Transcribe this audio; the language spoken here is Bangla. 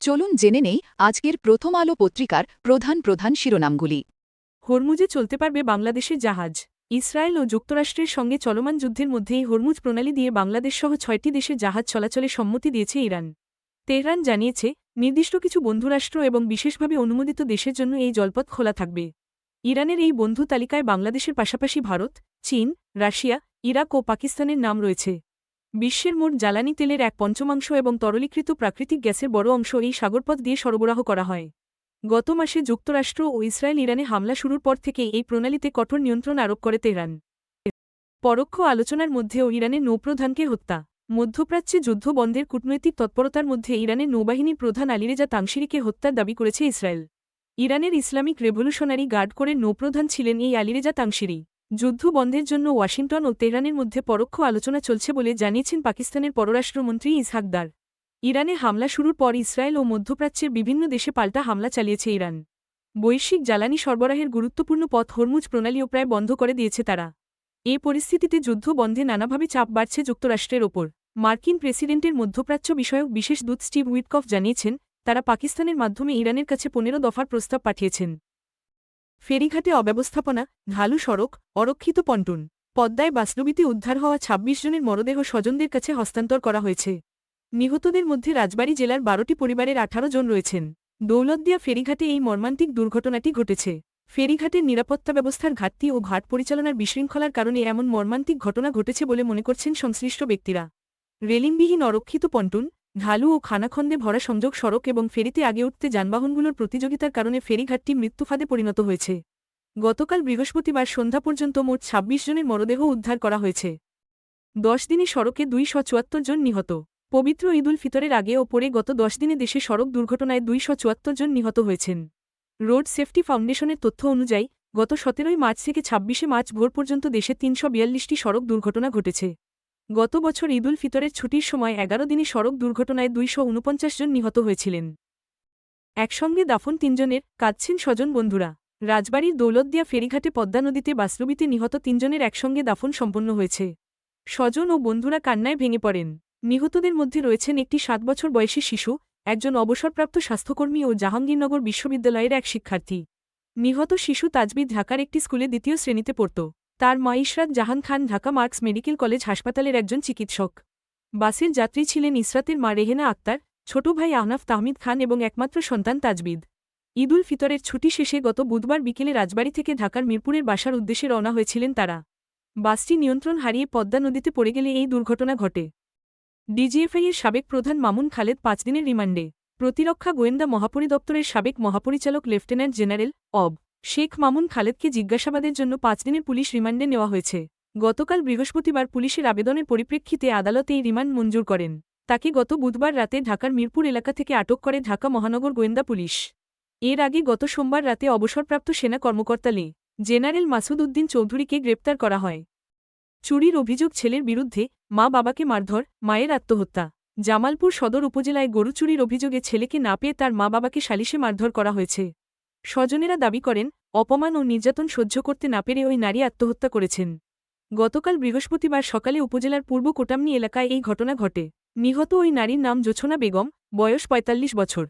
চলুন জেনে নেই আজকের প্রথম আলো পত্রিকার প্রধান প্রধান শিরোনামগুলি। হরমুজে চলতে পারবে বাংলাদেশের জাহাজ। ইসরায়েল ও যুক্তরাষ্ট্রের সঙ্গে চলমান যুদ্ধের মধ্যেই হরমুজ প্রণালী দিয়ে বাংলাদেশসহ ৬টি দেশের জাহাজ চলাচলে সম্মতি দিয়েছে ইরান। তেহরান জানিয়েছে, নির্দিষ্ট কিছু বন্ধুরাষ্ট্র এবং বিশেষভাবে অনুমোদিত দেশের জন্য এই জলপথ খোলা থাকবে। ইরানের এই বন্ধু তালিকায় বাংলাদেশের পাশাপাশি ভারত, চীন, রাশিয়া, ইরাক ও পাকিস্তানের নাম রয়েছে। বিশ্বের মোট জ্বালানি তেলের ১/৫ এবং তরলীকৃত প্রাকৃতিক গ্যাসের বড় অংশ এই সাগরপথ দিয়ে সরবরাহ করা হয়। গত মাসে যুক্তরাষ্ট্র ও ইসরায়েল ইরানে হামলা শুরুর পর থেকে এই প্রণালীতে কঠোর নিয়ন্ত্রণ আরোপ করে তেহরান। পরোক্ষ আলোচনার মধ্যেও ইরানের নৌপ্রধানকে হত্যা। মধ্যপ্রাচ্যে যুদ্ধ বন্ধের কূটনৈতিক তৎপরতার মধ্যে ইরানের নৌবাহিনীর প্রধান আলীরেজা তাংশিরিকে হত্যার দাবি করেছে ইসরায়েল। ইরানের ইসলামিক রেভলিউশনারি গার্ড কোরের নৌপ্রধান ছিলেন এই আলীরেজা তাংশিরি। যুদ্ধ বন্ধের জন্য ওয়াশিংটন ও তেহরানের মধ্যে পরোক্ষ আলোচনা চলছে বলে জানিয়েছেন পাকিস্তানের পররাষ্ট্রমন্ত্রী ইসহাক দার। ইরানে হামলা শুরুর পর ইসরায়েল ও মধ্যপ্রাচ্যের বিভিন্ন দেশে পাল্টা হামলা চালিয়েছে ইরান। বৈশ্বিক জ্বালানি সরবরাহের গুরুত্বপূর্ণ পথ হরমুজ প্রণালীও প্রায় বন্ধ করে দিয়েছে তারা। এ পরিস্থিতিতে যুদ্ধ বন্ধে নানাভাবে চাপ বাড়ছে যুক্তরাষ্ট্রের ওপর। মার্কিন প্রেসিডেন্টের মধ্যপ্রাচ্য বিষয়ক বিশেষ দূত স্টিভ উইটকফ জানিয়েছেন, তারা পাকিস্তানের মাধ্যমে ইরানের কাছে ১৫ দফার প্রস্তাব পাঠিয়েছেন। ফেরিঘাটে অব্যবস্থাপনা, ঢালু সড়ক, অরক্ষিত পন্টুন। পদ্মায় বাসডুবিতে উদ্ধার হওয়া ২৬ জনের মরদেহ স্বজনদের কাছে হস্তান্তর করা হয়েছে। নিহতদের মধ্যে রাজবাড়ী জেলার ১২টি পরিবারের ১৮ জন রয়েছেন। দৌলতদিয়া ফেরিঘাটে এই মর্মান্তিক দুর্ঘটনাটি ঘটেছে। ফেরিঘাটের নিরাপত্তা ব্যবস্থার ঘাটতি ও ঘাট পরিচালনার বিশৃঙ্খলার কারণে এমন মর্মান্তিক ঘটনা ঘটেছে বলে মনে করছেন সংশ্লিষ্ট ব্যক্তিরা। রেলিংবিহীন অরক্ষিত পন্টুন, ঢালু ও খানাখন্দে ভরা সংযোগ সড়ক এবং ফেরিতে আগে উঠতে যানবাহনগুলোর প্রতিযোগিতার কারণে ফেরিঘাটটি মৃত্যুফাঁদে পরিণত হয়েছে। গতকাল বৃহস্পতিবার সন্ধ্যা পর্যন্ত মোট ২৬ জনের মরদেহ উদ্ধার করা হয়েছে। ১০ দিনে সড়কে ২৭৪ জন নিহত। পবিত্র ঈদুল ফিতরের আগে ও পরে গত ১০ দিনে দেশে সড়ক দুর্ঘটনায় ২৭৪ জন নিহত হয়েছেন। রোড সেফটি ফাউন্ডেশনের তথ্য অনুযায়ী গত ১৭ মার্চ থেকে ২৬ মার্চ ভোর পর্যন্ত দেশে ৩৪২টি সড়ক দুর্ঘটনা ঘটেছে। গত বছর ঈদুল ফিতরের ছুটির সময় ১১ দিনে সড়ক দুর্ঘটনায় ২৪৯ জন নিহত হয়েছিলেন। একসঙ্গে দাফন ৩ জনের, কাঁদছেন স্বজন বন্ধুরা। রাজবাড়ীর দৌলতদিয়া ফেরিঘাটে পদ্মা নদীতে বাসডুবিতে নিহত ৩ জনের একসঙ্গে দাফন সম্পন্ন হয়েছে। স্বজন ও বন্ধুরা কান্নায় ভেঙে পড়েন। নিহতদের মধ্যে রয়েছেন একটি ৭ বছর বয়সী শিশু, একজন অবসরপ্রাপ্ত স্বাস্থ্যকর্মী ও জাহাঙ্গীরনগর বিশ্ববিদ্যালয়ের এক শিক্ষার্থী। নিহত শিশু তাজবিদ ঢাকার একটি স্কুলে ২য় শ্রেণীতে পড়ত। তার মা ইশরাত জাহান খান ঢাকা মার্কস মেডিকেল কলেজ হাসপাতালের একজন চিকিৎসক। বাসের যাত্রী ছিলেন ইসরাতের মা রেহেনা আক্তার, ছোট ভাই আহনাফ তাহমিদ খান এবং একমাত্র সন্তান তাজবিদ। ঈদুল ফিতরের ছুটি শেষে গত বুধবার বিকেলে রাজবাড়ী থেকে ঢাকার মিরপুরের বাসার উদ্দেশ্যে রওনা হয়েছিলেন তারা। বাসটি নিয়ন্ত্রণ হারিয়ে পদ্মা নদীতে পড়ে গেলে এই দুর্ঘটনা ঘটে। ডিজিএফআইয়ের সাবেক প্রধান মামুন খালেদ ৫ দিনের রিমান্ডে। প্রতিরক্ষা গোয়েন্দা মহাপরিদপ্তরের সাবেক মহাপরিচালক লেফটেন্যান্ট জেনারেল অব. শেখ মামুন খালেদকে জিজ্ঞাসাবাদের জন্য ৫ দিনের পুলিশ রিমান্ডে নেওয়া হয়েছে। গতকাল বৃহস্পতিবার পুলিশের আবেদনের পরিপ্রেক্ষিতে আদালত এই রিমান্ড মঞ্জুর করেন। তাকে গত বুধবার রাতে ঢাকার মিরপুর এলাকা থেকে আটক করে ঢাকা মহানগর গোয়েন্দা পুলিশ। এর আগে গত সোমবার রাতে অবসরপ্রাপ্ত সেনা কর্মকর্তা লে. জেনারেল মাসুদ উদ্দিন চৌধুরীকে গ্রেপ্তার করা হয়। চুরির অভিযোগ ছেলের বিরুদ্ধে, মা বাবাকে মারধর, মায়ের আত্মহত্যা। জামালপুর সদর উপজেলায় গরু চুরির অভিযোগে ছেলেকে না পেয়ে তার মা বাবাকে সালিশে মারধর করা হয়েছে। স্বজনেরা দাবি করেন, অপমান ও নির্যাতন সহ্য করতে না পেরে ওই নারী আত্মহত্যা করেছেন। গতকাল বৃহস্পতিবার সকালে উপজেলার পূর্ব কোটামনি এলাকায় এই ঘটনা ঘটে। নিহত ওই নারীর নাম জোছনা বেগম, বয়স ৪৫ বছর।